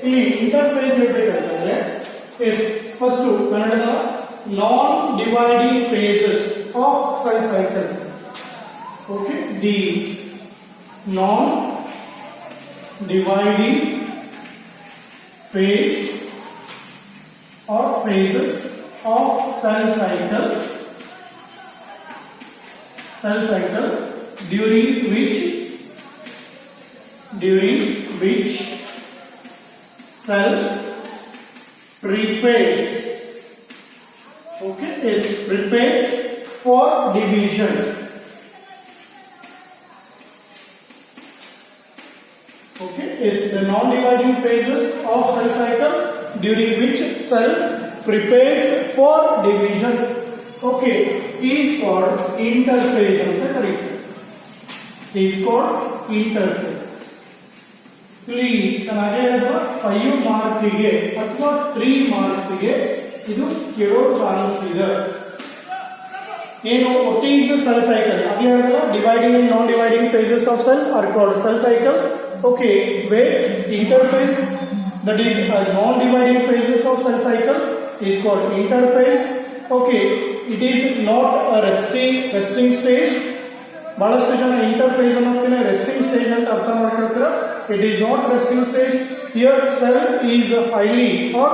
ಇಲ್ಲಿ ಇಂಟರ್ಫೇಸ್ ಹೇಳಬೇಕಂತಂದ್ರೆ ಫಸ್ಟ್ ಕನ್ನಡದ non dividing phases of cell cycle. Okay, the non dividing phase or phases of cell cycle during which cell prepares, okay, is prepares for division. Okay, is the non-dividing phases of cell cycle during which cell prepares for division. Okay, is called interphase anta kariyate. Is called interphase. ಇಲ್ಲಿ ನಾನು ಹೇಳಿದ 5 mark ಗೆ ಅಥವಾ 3 marks ಗೆ ಇದು ಕೇಳೋ chance ಇದೆ. ಏನು what is the cell cycle? ಅದೇ ಹೇಳಿದ dividing and non-dividing phases of cell are called cell cycle. Okay, where interphase, that is a non-dividing phases of cell cycle, is called interphase. Okay, it is not a resting stage. ಬಹಳಷ್ಟು ಜನ interphase ಅನ್ನೋದನ್ನ resting stage ಅಂತ ಅರ್ಥ ಮಾಡ್ಕೊಳ್ತಾರೆ. It is not resting stage. Here cell is highly or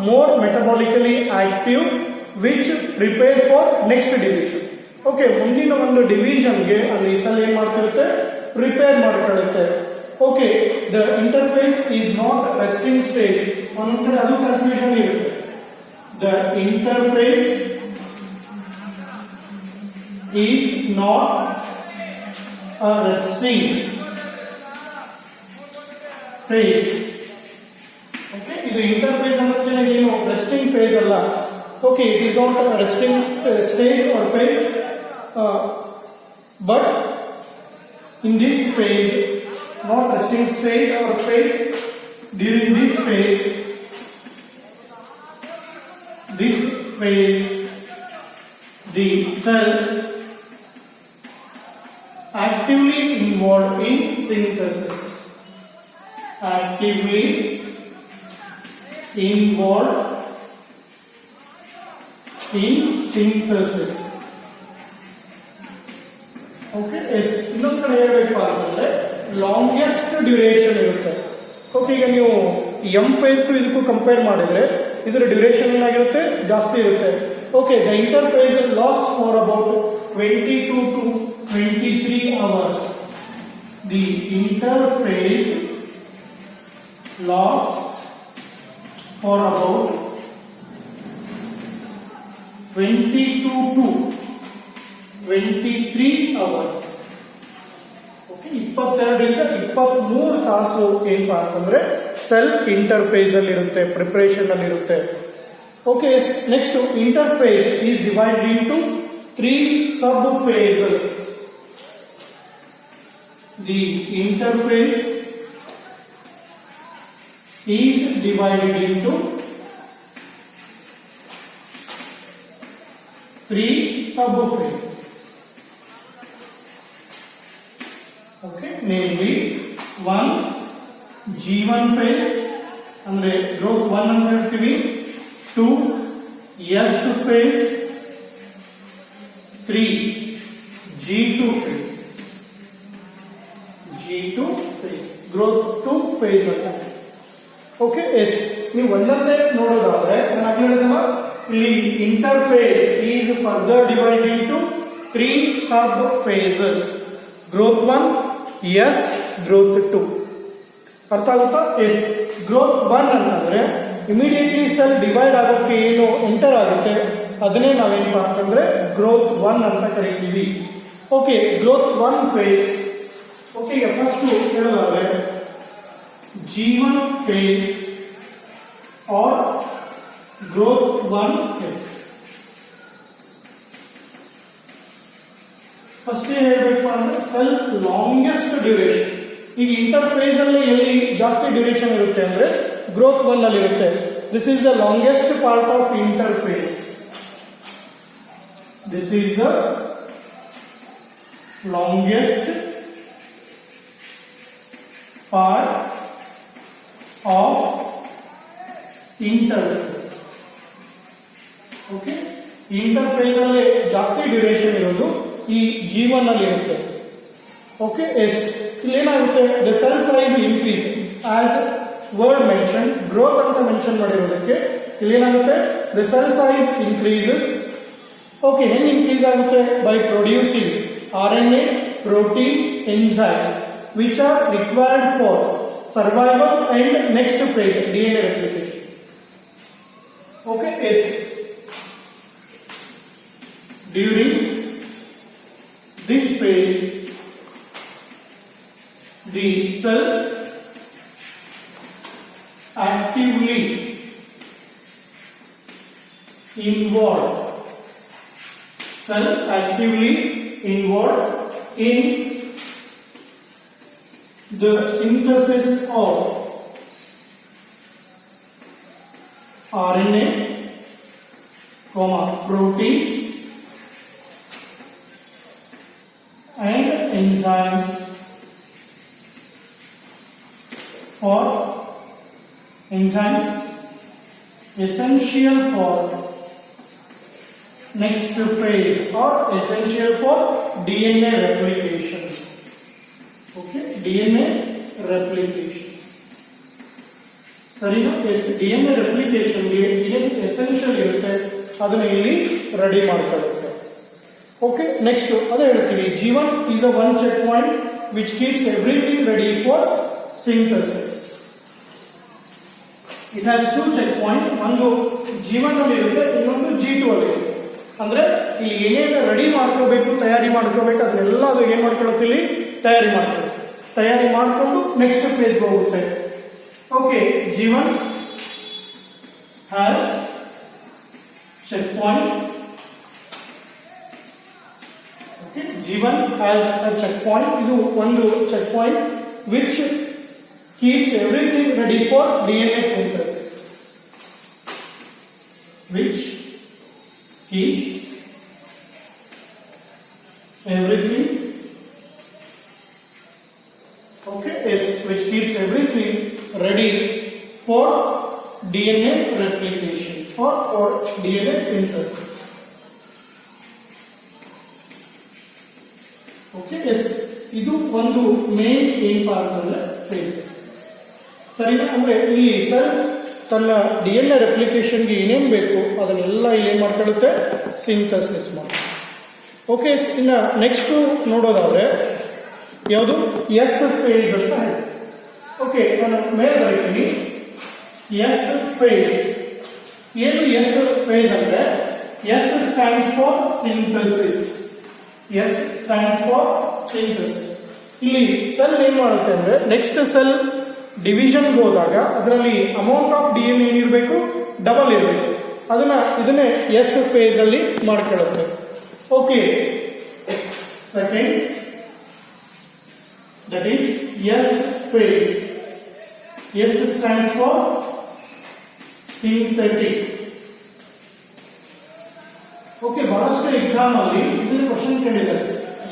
more metabolically active, which prepare for next division. Okay, ಮುಂದಿನ ಒಂದು division ಗೆ ಅಲ್ಲಿ cell ಏನು ಮಾಡ್ತಿರುತ್ತೆ, prepare ಮಾಡ್ಕೊಳ್ಳುತ್ತೆ. Okay, the interphase is not resting stage. ಒಂದೊಂದು ಅದು ಕನ್ಫ್ಯೂಷನ್ ಇರುತ್ತೆ. The interphase is not a resting phase. Okay, ಇದು interphase ಅನ್ನೋದಕ್ಕೆ ಏನು resting phase ಅಲ್ಲ. Okay, it is not a resting stage or phase, but in this phase, not resting stage or phase, during this phase the cell actively involved in synthesis. Actively involved in synthesis. Okay, yes, ಇನ್ನೊಂದು ಕಡೆ ಹೇಳಬೇಕು ಅಂತಂದ್ರೆ longest duration ಇರುತ್ತೆ. Okay, ಈಗ ನೀವು M ಫೇಸ್ಗೂ ಇದಕ್ಕೂ compare ಮಾಡಿದ್ರೆ ಇದರ ಡ್ಯೂರೇಷನ್ ಏನಾಗಿರುತ್ತೆ, ಜಾಸ್ತಿ ಇರುತ್ತೆ. Okay, the interface last for about 22 to 23 hours. The interface last for about 22 to 23 hours. 22ರಿಂದ 23 ತಾಸು ಏನಪ್ಪಾ ಅಂತಂದ್ರೆ ಸೆಲ್ ಇಂಟರ್ಫೇಸ್ ಅಲ್ಲಿ ಇರುತ್ತೆ, ಪ್ರಿಪರೇಷನ್ ಅಲ್ಲಿ ಇರುತ್ತೆ. Okay, next interface is divided into 3 sub phases. The interface is divided into 3 sub phases. Okay, namely 1 G1 phase ಅಂದ್ರೆ growth 1 ಅಂತ ಹೇಳ್ತೀವಿ, 2 S phase, 3 G2 phase. G2 phase growth 2 phase ಅಂತ. Okay, yes ನೀವು ಒಂದೊಂದೇ ನೋಡೋದಾದ್ರೆ ನಾನು ಹೇಳಿದಲ್ಲ, ಇಲ್ಲಿ interface is further divided into 3 sub phases. Growth 1, S growth 2. ಅರ್ಥ ಆಗುತ್ತಾ? ಎಸ್ ಗ್ರೋತ್ 1 ಅಂತಂದ್ರೆ ಇಮಿಡಿಯೇಟ್ಲಿ ಸೆಲ್ ಡಿವೈಡ್ ಆಗೋಕ್ಕೆ ಏನು ಎಂಟರ್ ಆಗುತ್ತೆ ಅದನ್ನೇ ನಾವೇನಪ್ಪ ಅಂತಂದ್ರೆ ಗ್ರೋತ್ 1 ಅಂತ ಕರಿತೀವಿ. Okay, growth 1 phase. ಓಕೆ, ಈಗ ಫಸ್ಟ್ ಹೇಳೋದಾದ್ರೆ G1 phase or growth 1 phase. First ಹೇಳಬೇಕು ಅಂದ್ರೆ ಸೆಲ್ ಲಾಂಗೆಸ್ಟ್ ಡ್ಯೂರೇಷನ್. ಈಗ ಇಂಟರ್ಫೇಸ್ ಅಲ್ಲಿ ಎಲ್ಲಿ ಜಾಸ್ತಿ ಡ್ಯೂರೇಷನ್ ಇರುತ್ತೆ ಅಂದ್ರೆ ಗ್ರೋತ್ 1 ಅಲ್ಲಿ ಇರುತ್ತೆ. This is the longest part of interface. This is the longest part of interface. Okay, interface ಅಲ್ಲಿ ಜಾಸ್ತಿ ಡ್ಯೂರೇಷನ್ ಇರೋದು ಈ G1 ಅಲ್ಲಿ ಇರುತ್ತೆ. ಓಕೆ, ಎಸ್ ಇಲ್ಲಿ ಏನಾಗುತ್ತೆ, the cell size increase as word mention, growth ಅಂತ ಮೆನ್ಷನ್ ಮಾಡಿರೋದಕ್ಕೆ ಇಲ್ಲಿ ಏನಾಗುತ್ತೆ, the cell size increases. Okay, ಹೆಂಗೆ ಇನ್ಕ್ರೀಸ್ ಆಗುತ್ತೆ, by producing RNA, protein, enzymes which are required for survival and next phase DNA replication. Okay, yes. During this phase, the cell actively involved in the synthesis of RNA, proteins and enzymes essential for next phase or essential for DNA replication. Okay, DNA replication. ಸರಿನಾ? DNA replication ಗೆ ಏನು essential ಇರುತ್ತೆ ಅದನ್ನ ಇಲ್ಲಿ ready ಮಾಡ್ಕೊಳ್ಳುತ್ತೆ. Okay, next ಅದೇ ಹೇಳ್ತೀವಿ, G1 is a one check point which keeps everything ready for synthesis. It has two check point, ಒಂದು G1 ಅಲ್ಲಿ ಇರುತ್ತೆ, ಇನ್ನೊಂದು G2 ಅಲ್ಲಿ ಇರುತ್ತೆ. ಅಂದ್ರೆ ಇಲ್ಲಿ ಏನೇನು ರೆಡಿ ಮಾಡ್ಕೋಬೇಕು, ತಯಾರಿ ಮಾಡ್ಕೋಬೇಕು, ಅದನ್ನೆಲ್ಲ ಅದು ಏನು ಮಾಡ್ಕೊಳ್ಳುತ್ತೆ, ಇಲ್ಲಿ ತಯಾರಿ ಮಾಡಿಕೊಂಡು ನೆಕ್ಸ್ಟ್ ಫೇಸ್ ಹೋಗುತ್ತೆ. Okay, G1 has check point. Okay, G1 has a check point. ಇದು ಒಂದು check point which keeps everything ready for DNA synthesis. Which keeps everything, okay, yes, which keeps everything ready for DNA replication or for DNA synthesis. Okay, yes, ಇದು ಒಂದು main ಏನ್ part ಅಂದ್ರೆ face. ಸರಿನಾ? ಅಂದ್ರೆ ಇಲ್ಲಿ cell ತನ್ನ DNA ರೆಪ್ಲಿಕೇಶನ್ಗೆ ಏನೇನು ಬೇಕು ಅದನ್ನೆಲ್ಲ ಇಲ್ಲಿ ಏನು ಮಾಡ್ಕೊಳ್ಳುತ್ತೆ, ಸಿಂಥಸಿಸ್ ಮಾಡಿ. ಓಕೆ, ಇನ್ನು ನೆಕ್ಸ್ಟು ನೋಡೋದಾದ್ರೆ ಯಾವುದು, ಎಸ್ ಫೇಸ್ ಅಂತ ಹೇಳಿ. ಓಕೆ, ನಾನು ಮೇಲೆ ಬರೀತೀನಿ, ಎಸ್ ಫೇಸ್. ಏನು ಎಸ್ ಫೇಸ್ ಅಂದ್ರೆ, S stands for synthesis. S stands for synthesis. ಇಲ್ಲಿ ಸೆಲ್ ಏನು ಮಾಡುತ್ತೆ ಅಂದ್ರೆ, ನೆಕ್ಸ್ಟ್ ಸೆಲ್ ಡಿವಿಷನ್ಗೆ ಹೋದಾಗ ಅದರಲ್ಲಿ ಅಮೌಂಟ್ ಆಫ್ DNA ಏನಿರಬೇಕು, ಡಬಲ್ ಇರಬೇಕು. ಇದನ್ನೇ ಎಸ್ ಫೇಸ್ ಅಲ್ಲಿ ಮಾಡ್ಕೊಳ್ಳುತ್ತೆ. Okay, second that is S phase. S stands for synthetic. Okay, ಬಹಳಷ್ಟು ಎಕ್ಸಾಮ್ ಅಲ್ಲಿ ಇದನ್ನ ಕ್ವಶನ್ ಕೇಳಿದ್ದಾರೆ,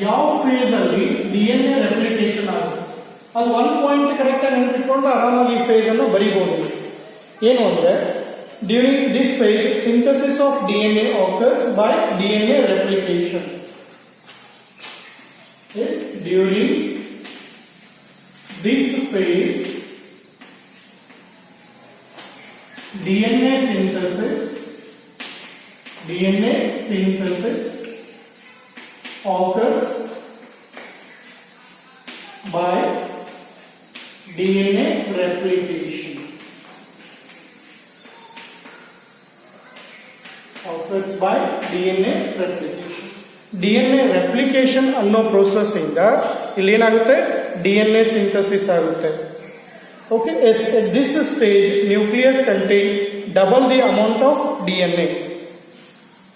ಯಾವ ಫೇಸ್ ಅಲ್ಲಿ DNA ರೆಪ್ಲಿಕೇಶನ್ ಆಗುತ್ತೆ. ಅದು ಒಂದು ಪಾಯಿಂಟ್ ಕರೆಕ್ಟಾಗಿ ನೆನಪಿಟ್ಕೊಂಡು ಆರಾಮಾಗಿ ಈ ಫೇಸ್ ಅನ್ನು ಬರೀಬಹುದು. ಏನು ಅಂದರೆ, during this phase synthesis of DNA occurs by DNA replication. Yes, during this phase DNA synthesis occurs by DNA replication. Occurs by DNA replication. DNA replication ಅನ್ನೋ ಪ್ರೋಸೆಸ್ ಇಂದ ಇಲ್ಲಿ ಏನಾಗುತ್ತೆ, DNA synthesis ಆಗುತ್ತೆ. Okay, at this stage nucleus contain double the amount of DNA.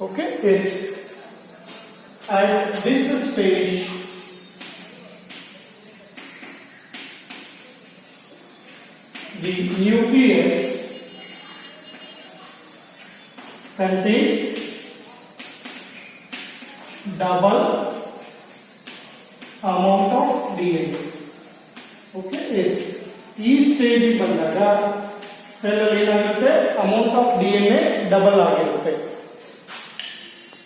Okay, yes, at this stage the nucleus contain double amount of DNA. Okay, yes, ಈ stage ಬಂದಾಗ cell ಅಲ್ಲಿ ಏನಾಗಿರುತ್ತೆ amount of D N A double ಆಗಿರುತ್ತೆ.